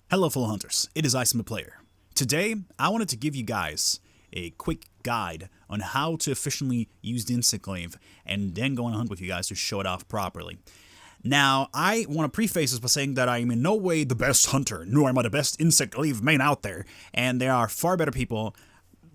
Hello fellow hunters, it is SamthePlayer. Today, I wanted to give you guys a quick guide on how to efficiently use the Insect Glaive and then go on a hunt with you guys to show it off properly. Now, I want to preface this by saying that I am in no way the best hunter, nor am I the best Insect Glaive main out there, and there are far better people,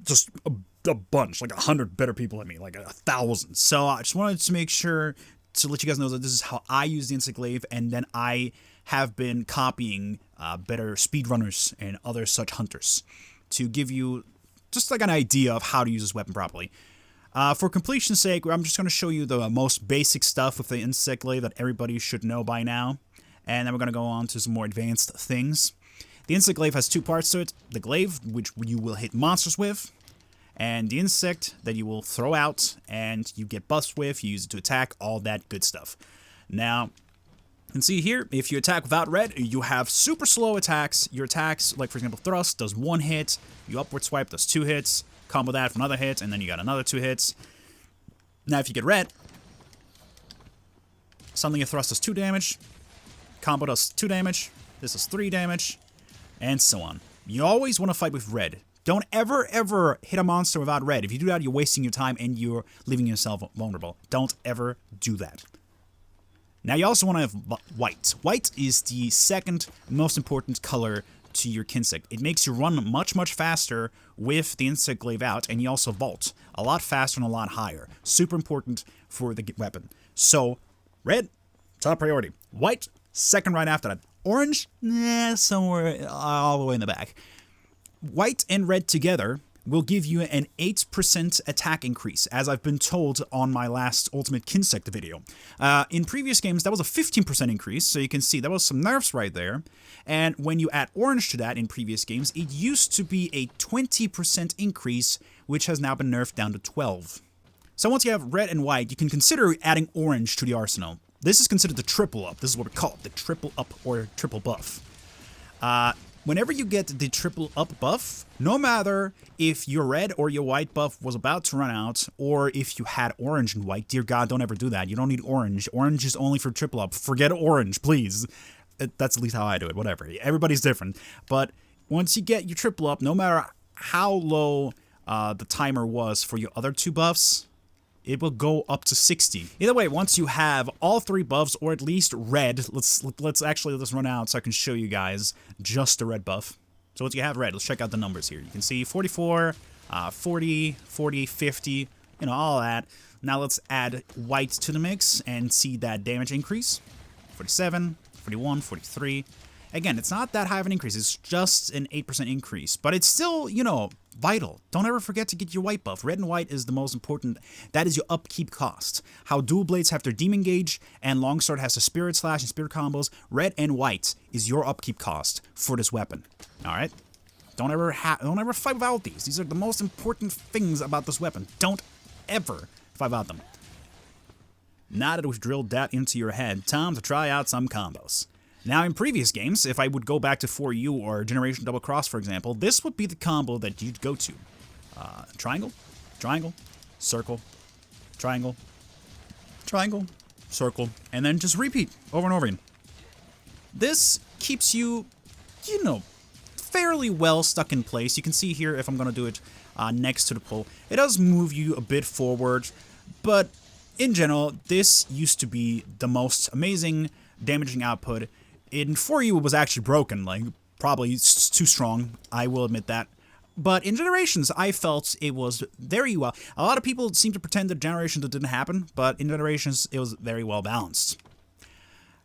just a bunch, like 100 better people than me, like 1,000. So I just wanted to make sure to let you guys know that this is how I use the Insect Glaive, and then I have been copying better speedrunners and other such hunters to give you just like an idea of how to use this weapon properly. For completion's sake, I'm just going to show you the most basic stuff with the Insect Glaive that everybody should know by now, and then we're going to go on to some more advanced things. The Insect Glaive has two parts to it: the glaive, which you will hit monsters with, and the insect that you will throw out and you get buffs with, you use it to attack, all that good stuff. Now, you can see here, if you attack without red, you have super slow attacks. Your attacks, like for example thrust, does 1 hit, you upward swipe does 2 hits, combo that for another hit, and then you got another 2 hits. Now if you get red, suddenly your thrust does 2 damage, combo does 2 damage, this is 3 damage, and so on. You always want to fight with red. Don't ever hit a monster without red. If you do that, you're wasting your time and you're leaving yourself vulnerable. Don't ever do that. Now you also want to have white. White is the second most important color to your Kinsect. It makes you run much faster with the Insect Glaive out, and you also vault a lot faster and a lot higher. Super important for the weapon. So, red, top priority. White, second right after that. Orange, somewhere all the way in the back. White and red together will give you an 8% attack increase, as I've been told on my last Ultimate Kinsect video. In previous games, that was a 15% increase, so you can see that was some nerfs right there. And when you add orange to that in previous games, it used to be a 20% increase, which has now been nerfed down to 12. So once you have red and white, you can consider adding orange to the arsenal. This is considered the triple up. This is what we call it, the triple up or triple buff. Whenever you get the triple up buff, no matter if your red or your white buff was about to run out, or if you had orange and white, dear God, don't ever do that. You don't need orange. Orange is only for triple up. Forget orange, please. That's at least how I do it, whatever. Everybody's different. But once you get your triple up, no matter how low the timer was for your other 2 buffs, it will go up to 60. Either way, once you have all 3 buffs, or at least red, let's run out so I can show you guys just the red buff. So once you have red, let's check out the numbers here. You can see 44, 40, 40, 50, you know, all that. Now let's add white to the mix and see that damage increase. 47, 41, 43. Again, it's not that high of an increase, it's just an 8% increase, but it's still, you know, vital. Don't ever forget to get your white buff. Red and white is the most important. That is your upkeep cost. How dual blades have their demon gauge and longsword has the spirit slash and spirit combos, red and white is your upkeep cost for this weapon. All right? Don't ever fight without these. These are the most important things about this weapon. Don't ever fight without them. Now that we've drilled that into your head, time to try out some combos. Now, in previous games, if I would go back to 4U or Generation Double Cross, for example, this would be the combo that you'd go to. Triangle, triangle, circle, triangle, triangle, circle, and then just repeat over and over again. This keeps you, you know, fairly well stuck in place. You can see here, if I'm going to do it next to the pole, it does move you a bit forward, but in general, this used to be the most amazing damaging output. In 4U it was actually broken, like, probably too strong, I will admit that. But in Generations, I felt it was very well. A lot of people seem to pretend that Generations it didn't happen, but in Generations it was very well balanced.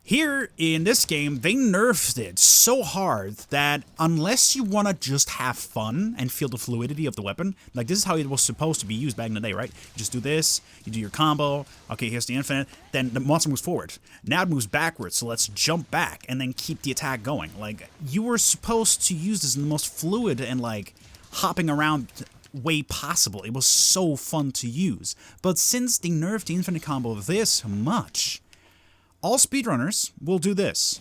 Here, in this game, they nerfed it so hard that unless you want to just have fun and feel the fluidity of the weapon, like this is how it was supposed to be used back in the day, right? You just do this, you do your combo, okay, here's the infinite, then the monster moves forward. Now it moves backwards, so let's jump back and then keep the attack going. Like, you were supposed to use this in the most fluid and, like, hopping around way possible. It was so fun to use. But since they nerfed the infinite combo this much, all speedrunners will do this.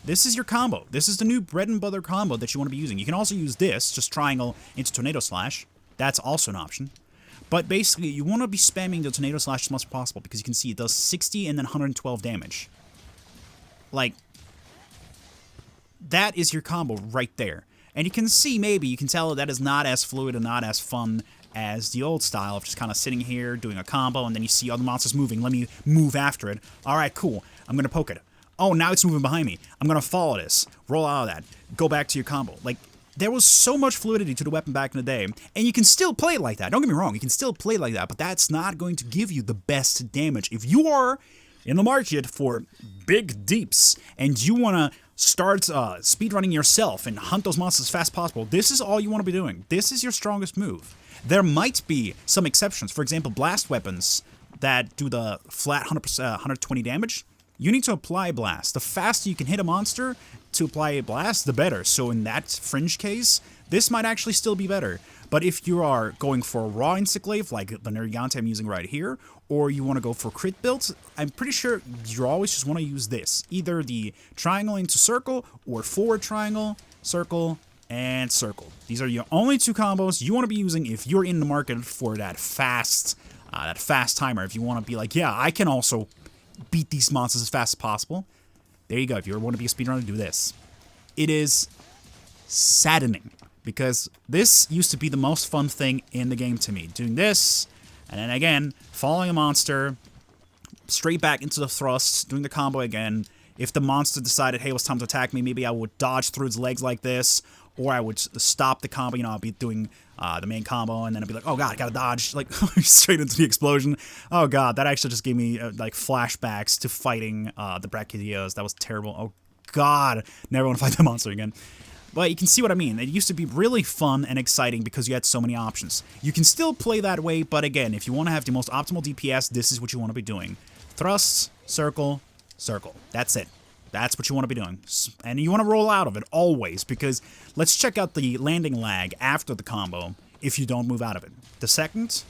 This is your combo. This is the new bread and butter combo that you want to be using. You can also use this, just triangle into tornado slash. That's also an option. But basically, you want to be spamming the Tornado Slash as much as possible because you can see it does 60 and then 112 damage. Like, that is your combo right there. And you can see, maybe, you can tell that is not as fluid and not as fun as the old style of just kind of sitting here, doing a combo, and then you see other monsters moving. Let me move after it. Alright, cool. I'm going to poke it. Oh, now it's moving behind me. I'm going to follow this. Roll out of that. Go back to your combo. Like, there was so much fluidity to the weapon back in the day, and you can still play it like that. Don't get me wrong, you can still play it like that, but that's not going to give you the best damage. If you are in the market for big deeps, and you want to start speedrunning yourself and hunt those monsters as fast as possible, this is all you want to be doing. This is your strongest move. There might be some exceptions. For example, blast weapons that do the flat 100%, 120 damage. You need to apply blast. The faster you can hit a monster to apply a blast, the better. So in that fringe case, this might actually still be better. But if you are going for a raw Insect Glaive, like the Nerfs I'm using right here, or you want to go for crit builds, I'm pretty sure you always just want to use this. Either the triangle into circle, or forward triangle, circle, and circle. These are your only two combos you want to be using if you're in the market for that fast timer. If you want to be like, yeah, I can also beat these monsters as fast as possible. There you go. If you want to be a speedrunner, do this. It is saddening because this used to be the most fun thing in the game to me. Doing this, and then again, following a monster, straight back into the thrust, doing the combo again. If the monster decided, hey, it was time to attack me, maybe I would dodge through its legs like this, or I would stop the combo. You know, I'll be doing the main combo, and then I'd be like, oh god, I gotta dodge, like, straight into the explosion. Oh god, that actually just gave me, like, flashbacks to fighting the Brachydios. That was terrible. Oh god, never want to fight that monster again. But you can see what I mean. It used to be really fun and exciting because you had so many options. You can still play that way, but again, if you want to have the most optimal DPS, this is what you want to be doing. Thrust, circle, circle. That's it. That's what you want to be doing. And you want to roll out of it always, because let's check out the landing lag after the combo if you don't move out of it. The second,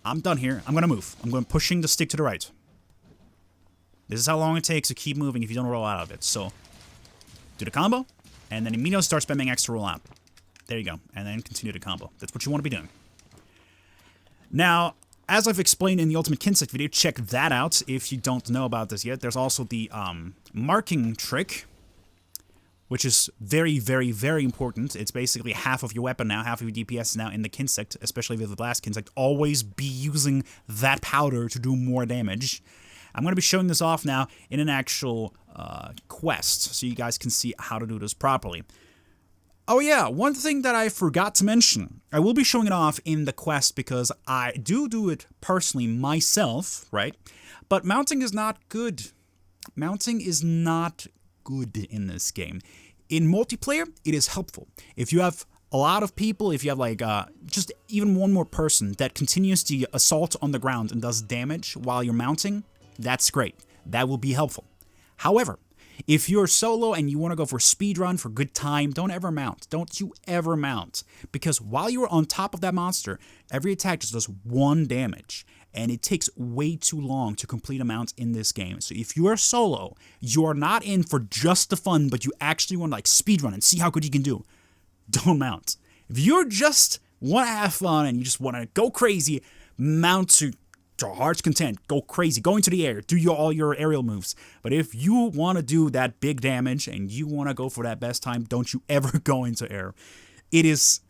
I'm done here. I'm going to move. I'm going pushing the stick to the right. This is how long it takes to keep moving if you don't roll out of it. So, do the combo, and then immediately start spamming X to roll out. There you go. And then continue the combo. That's what you want to be doing. Now, as I've explained in the Ultimate Kinsect video, check that out if you don't know about this yet. There's also the marking trick, which is very, very, very important. It's basically half of your weapon now, half of your DPS now in the Kinsect, especially with the Blast Kinsect. Always be using that powder to do more damage. I'm going to be showing this off now in an actual quest, so you guys can see how to do this properly. Oh yeah, one thing that I forgot to mention. I will be showing it off in the quest because I do it personally myself, right? But mounting is not good. Mounting is not good in this game. In multiplayer, it is helpful. If you have a lot of people, if you have like just even one more person that continues the assault on the ground and does damage while you're mounting, that's great. That will be helpful. However, if you're solo and you want to go for speedrun for good time, don't ever mount. Don't you ever mount. Because while you're on top of that monster, every attack just does 1 damage. And it takes way too long to complete a mount in this game. So if you are solo, you are not in for just the fun, but you actually want to like speedrun and see how good you can do, don't mount. If you're just want to have fun and you just want to go crazy, mount to heart's content, go crazy, go into the air, do all your aerial moves. But if you want to do that big damage and you want to go for that best time, don't you ever go into air. It is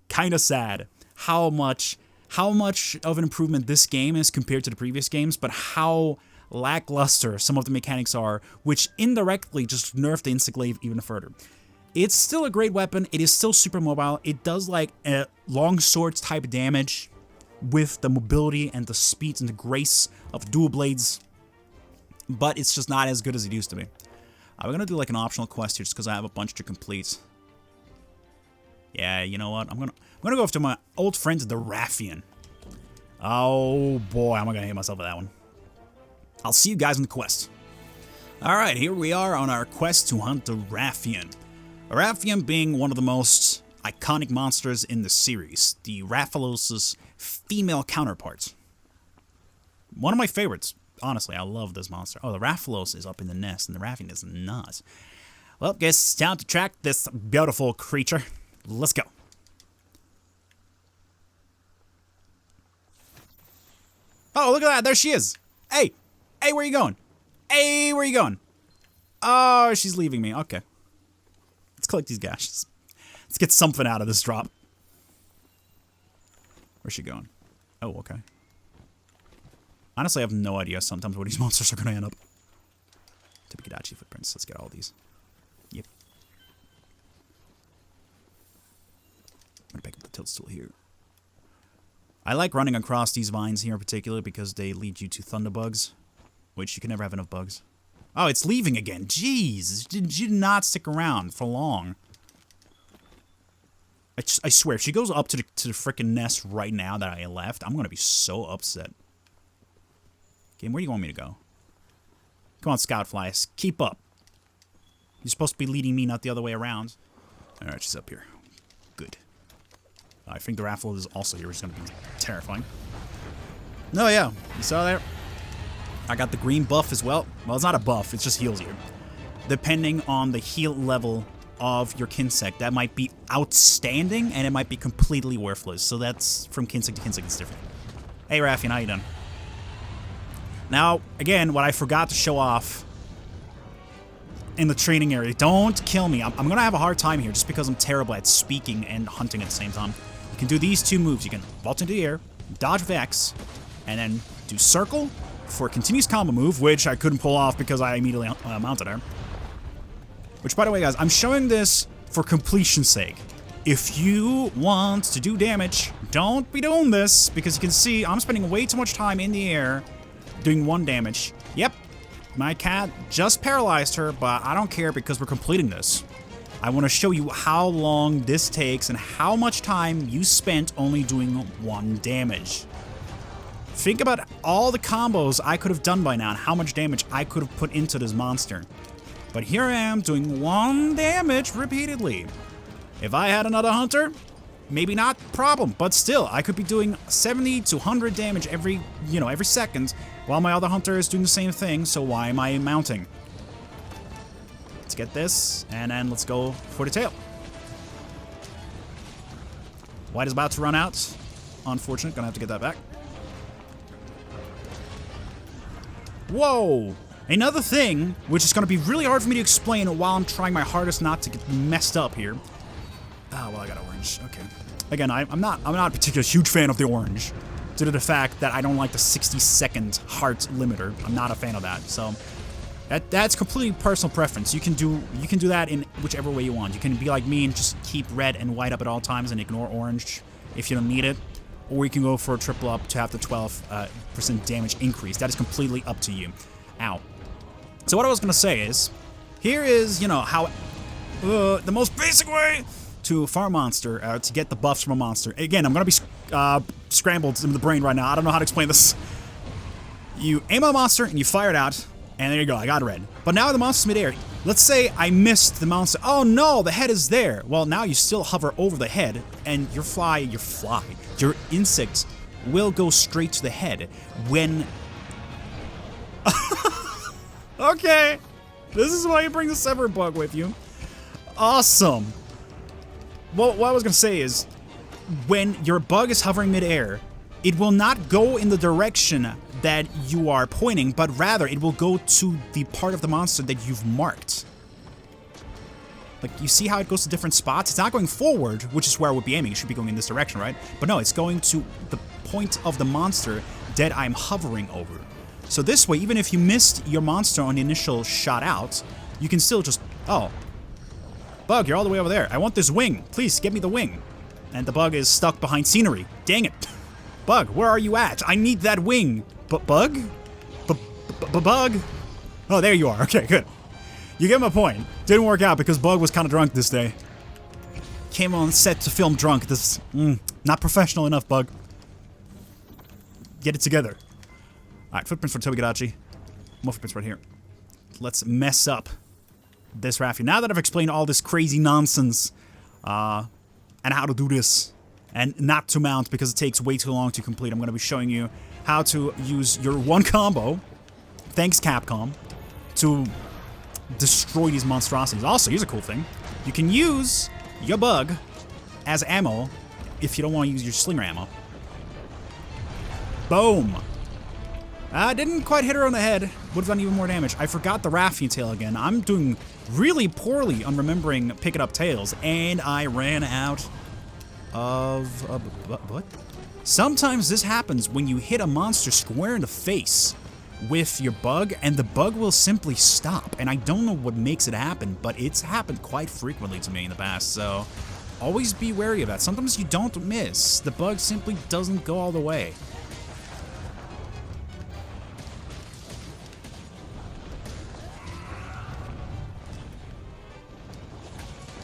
kind of sad how much of an improvement this game is compared to the previous games, but how lackluster some of the mechanics are, which indirectly just nerf the Insect Glaive even further. It's still a great weapon, it is still super mobile, it does like a long sword type damage with the mobility and the speed and the grace of dual blades, but it's just not as good as it used to be. I'm gonna do like an optional quest here just because I have a bunch to complete. Yeah, you know what? I'm gonna go after my old friend, the Raffian. Oh boy, I'm gonna hate myself with that one. I'll see you guys in the quest. Alright, here we are on our quest to hunt the Raffian. A Raffian being one of the most iconic monsters in the series, the Rathalos' female counterpart. One of my favorites, honestly. I love this monster. Oh, the Rathalos is up in the nest, and the Raffian is not. Well, guess it's time to track this beautiful creature. Let's go. Oh, look at that. There she is. Hey. Hey, where you going? Hey, where you going? Oh, she's leaving me. Okay. Let's collect these gashes. Let's get something out of this drop. Where's she going? Oh, okay. Honestly, I have no idea sometimes where these monsters are going to end up. Tobikadachi footprints. Let's get all these. Yep. I'm going to pick up the tilt stool here. I like running across these vines here in particular because they lead you to thunderbugs, which you can never have enough bugs. Oh, it's leaving again. Jeez. She did not stick around for long. I swear, if she goes up to the freaking nest right now that I left, I'm going to be so upset. Game, where do you want me to go? Come on, Scout Flies. Keep up. You're supposed to be leading me, not the other way around. Alright, she's up here. Good. I think the raffle is also here, which is going to be terrifying. No, yeah. You saw there? I got the green buff as well. Well, it's not a buff. It just heals you. Depending on the heal level of your Kinsect, that might be outstanding, and it might be completely worthless. So that's from Kinsect to Kinsect. It's different. Hey, Raffian, how you doing? Now, again, what I forgot to show off in the training area. Don't kill me. I'm going to have a hard time here just because I'm terrible at speaking and hunting at the same time. You can do these two moves. You can vault into the air, dodge with X, and then do circle for a continuous combo move, which I couldn't pull off because I immediately mounted her. Which, by the way, guys, I'm showing this for completion's sake. If you want to do damage, don't be doing this, because you can see I'm spending way too much time in the air doing 1 damage. Yep, my cat just paralyzed her, but I don't care because we're completing this. I want to show you how long this takes and how much time you spent only doing 1 damage. Think about all the combos I could have done by now and how much damage I could have put into this monster. But here I am doing 1 damage repeatedly. If I had another hunter, maybe not problem, but still, I could be doing 70 to 100 damage every second, while my other hunter is doing the same thing, so why am I mounting? Let's get this, and then let's go for the tail. White is about to run out. Unfortunate, gonna have to get that back. Whoa! Another thing, which is going to be really hard for me to explain while I'm trying my hardest not to get messed up here. Oh, well, I got orange. Okay. Again, I'm not a particularly huge fan of the orange, due to the fact that I don't like the 60-second heart limiter. I'm not a fan of that. So that's completely personal preference. You can do that in whichever way you want. You can be like me and just keep red and white up at all times and ignore orange if you don't need it. Or you can go for a triple up to have the 12% damage increase. That is completely up to you. Ow. So what I was going to say is, here is, how the most basic way to farm monster, to get the buffs from a monster. Again, I'm going to be scrambled in the brain right now. I don't know how to explain this. You aim at a monster and you fire it out, and there you go, I got red. But now the monster's midair. Let's say I missed the monster. Oh no, the head is there. Well, now you still hover over the head, and your insect will go straight to the head when... Okay, this is why you bring the Sever Bug with you. Awesome. Well, what I was going to say is, when your bug is hovering midair, it will not go in the direction that you are pointing, but rather it will go to the part of the monster that you've marked. Like, you see how it goes to different spots? It's not going forward, which is where I would be aiming. It should be going in this direction, right? But no, it's going to the point of the monster that I'm hovering over. So this way, even if you missed your monster on the initial shot out, you can still just... Oh. Bug, you're all the way over there. I want this wing. Please, give me the wing. And the bug is stuck behind scenery. Dang it. Bug, where are you at? I need that wing. Bug? Bug? Oh, there you are. Okay, good. You get my point. Didn't work out because Bug was kind of drunk this day. Came on set to film drunk. This not professional enough, Bug. Get it together. Alright, footprints for Tobikadachi. More footprints right here. Let's mess up this Raffi. Now that I've explained all this crazy nonsense, and how to do this, and not to mount because it takes way too long to complete, I'm going to be showing you how to use your one combo, thanks Capcom, to destroy these monstrosities. Also, here's a cool thing. You can use your bug as ammo if you don't want to use your slinger ammo. Boom! Didn't quite hit her on the head. Would have done even more damage. I forgot the Raffian tail again. I'm doing really poorly on remembering picking up tails, and I ran out of... what? Sometimes this happens when you hit a monster square in the face with your bug, and the bug will simply stop. And I don't know what makes it happen, but it's happened quite frequently to me in the past, so always be wary of that. Sometimes you don't miss. The bug simply doesn't go all the way.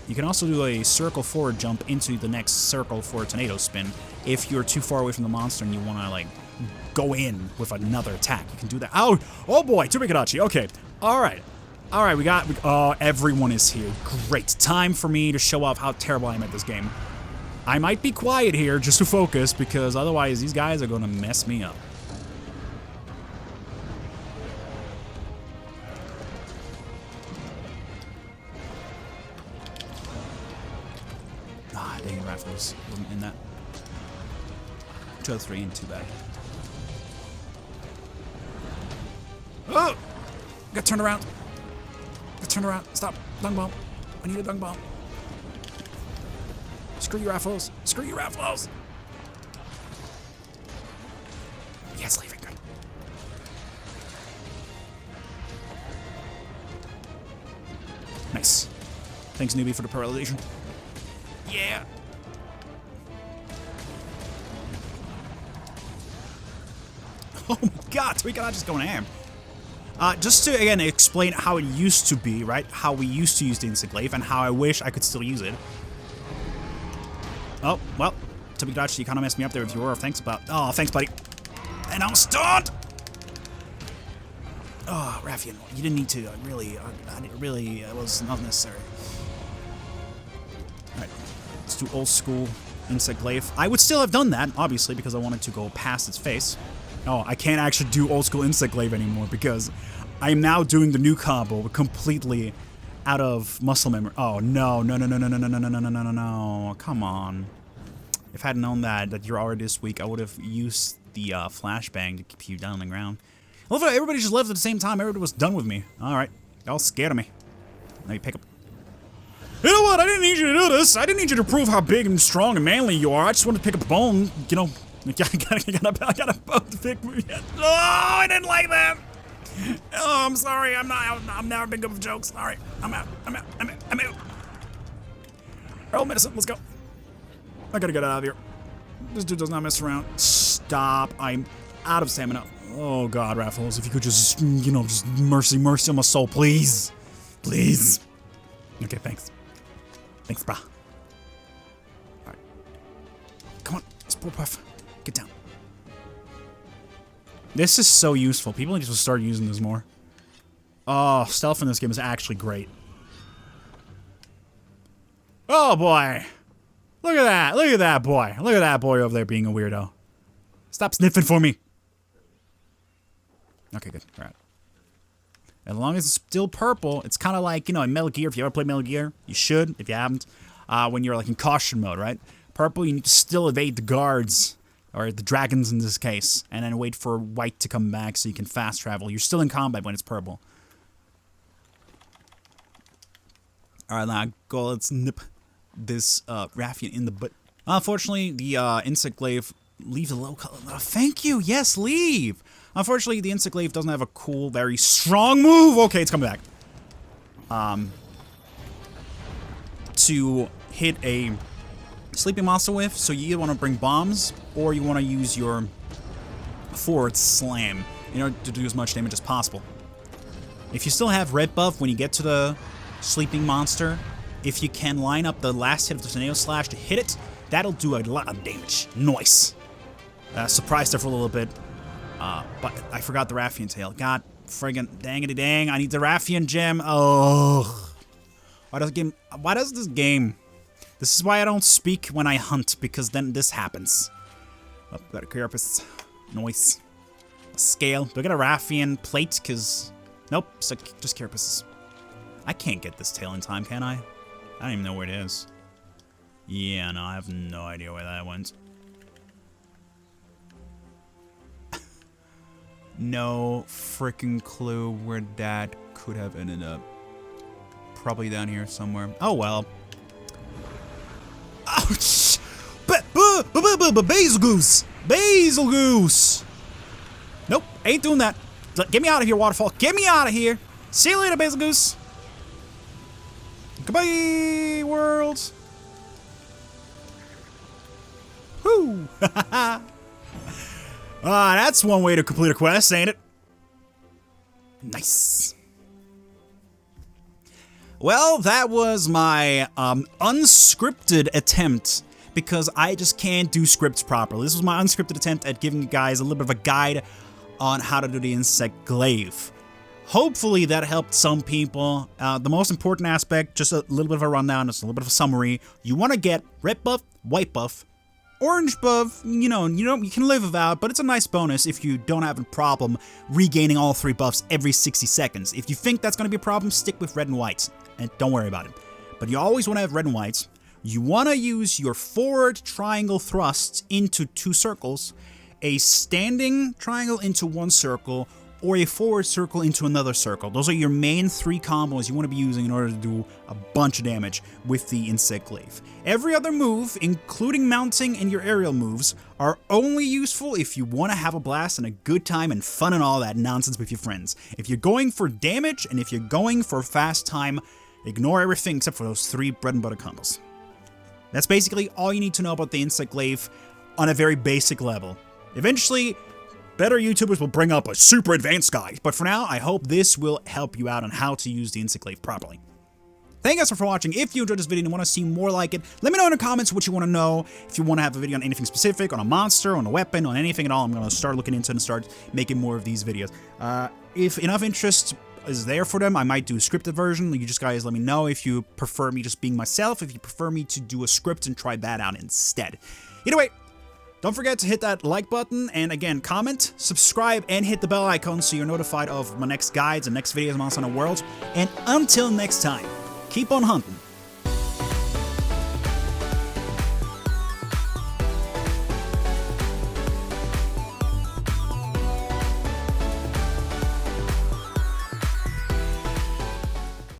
You can also do a circle forward jump into the next circle for a tornado spin if you're too far away from the monster and you want to, like, go in with another attack. You can do that. Oh, oh boy, Tubikadachi. Okay, all right. All right, oh, everyone is here. Great. Time for me to show off how terrible I am at this game. I might be quiet here just to focus because otherwise these guys are going to mess me up. Ah, dang it, Raffles wasn't in that. 2 out of 3 ain't too bad. Oh! Got turned around. Got turned around. Stop. Dung bomb. I need a dung bomb. Screw you, Raffles. Screw you, Raffles. Yes, leaving. Good. Nice. Thanks, newbie, for the paralyzation. Yeah. Oh my god, we cannot just go in ham. Just to, again, explain how it used to be, right? How we used to use the Insect Glaive and how I wish I could still use it. Oh, well, Tubikadachi, you kind of messed me up there with your thanks about. Oh, thanks, buddy. And I'm stunned! Oh, Raffian, you didn't need to. It was not necessary. Alright, let's do old school Insect Glaive. I would still have done that, obviously, because I wanted to go past its face. Oh, I can't actually do old school Insect Glaive anymore because I am now doing the new combo completely out of muscle memory. Oh, no. Come on. If I had known that you're already this weak, I would have used the flashbang to keep you down on the ground. I love how everybody just left at the same time. Everybody was done with me. Alright. Y'all scared of me. Let me pick up. You know what? I didn't need you to do this. I didn't need you to prove how big and strong and manly you are. I just wanted to pick up a bone, you know. I got a bone to pick. Oh, I didn't like that. Oh, I'm sorry. I'm never been good with jokes. All right, I'm out. Earl medicine. Let's go. I gotta get out of here. This dude does not mess around. Stop. I'm out of stamina. Oh God, Raffles, if you could just, you know, just mercy on my soul, please, please. Okay, thanks. Thanks, brah. All right. Come on, Sport Puff. Get down. This is so useful. People need to start using this more. Oh, stealth in this game is actually great. Oh boy. Look at that. Look at that boy. Look at that boy over there being a weirdo. Stop sniffing for me. Okay, good. All right. As long as it's still purple, it's kind of like, you know, in Metal Gear. If you ever played Metal Gear, you should, if you haven't. When you're like in caution mode, right? Purple, you need to still evade the guards. Or the dragons in this case, and then wait for white to come back so you can fast travel. You're still in combat when it's purple. Alright, now go, let's nip this Raffian in the butt. Unfortunately, the Insect Glaive leaves a low color. Thank you, yes, leave! Unfortunately, the Insect Glaive doesn't have a cool, very strong move! Okay, it's coming back. To hit a sleeping monster with, so you either want to bring bombs or you want to use your forward slam in order to do as much damage as possible. If you still have red buff when you get to the sleeping monster, if you can line up the last hit of the tornado slash to hit it, that'll do a lot of damage. Nice. Surprised her for a little bit, but I forgot the Raffian tail. God friggin' dangity dang, I need the Raffian gem. Oh, why does this game? This is why I don't speak when I hunt, because then this happens. Oh, got a carapace. Nice. A scale. Do I get a Raffian plate? Because, nope, so just carapaces. I can't get this tail in time, can I? I don't even know where it is. Yeah, no, I have no idea where that went. No freaking clue where that could have ended up. Probably down here somewhere. Oh well. Ouch! Basil goose! Basil goose! Nope, ain't doing that. Get me out of here, waterfall. Get me out of here. See you later, Basil goose. Goodbye, world. Whoo! That's one way to complete a quest, ain't it? Nice. Well, that was my unscripted attempt, because I just can't do scripts properly. This was my unscripted attempt at giving you guys a little bit of a guide on how to do the Insect Glaive. Hopefully that helped some people. The most important aspect, just a little bit of a rundown, just a little bit of a summary. You want to get red buff, white buff, orange buff, you can live without, but it's a nice bonus if you don't have a problem regaining all 3 buffs every 60 seconds. If you think that's going to be a problem, stick with red and white, and don't worry about it. But you always want to have red and white. You want to use your forward triangle thrusts into 2 circles, a standing triangle into 1 circle, or a forward circle into another circle. Those are your main 3 combos you want to be using in order to do a bunch of damage with the Insect Glaive. Every other move, including mounting and your aerial moves, are only useful if you want to have a blast and a good time and fun and all that nonsense with your friends. If you're going for damage and if you're going for fast time, ignore everything except for those 3 bread and butter combos. That's basically all you need to know about the Insect Glaive on a very basic level. Eventually, better YouTubers will bring up a super advanced guide, but for now, I hope this will help you out on how to use the Insect Glaive properly. Thank you guys for watching. If you enjoyed this video and want to see more like it, let me know in the comments what you want to know. If you want to have a video on anything specific, on a monster, on a weapon, on anything at all, I'm going to start looking into it and start making more of these videos. If enough interest is there for them, I might do a scripted version. You just guys let me know if you prefer me just being myself, if you prefer me to do a script and try that out instead. Either way, don't forget to hit that like button, and again, comment, subscribe, and hit the bell icon so you're notified of my next guides and next videos on Monster Hunter World. And until next time, keep on hunting.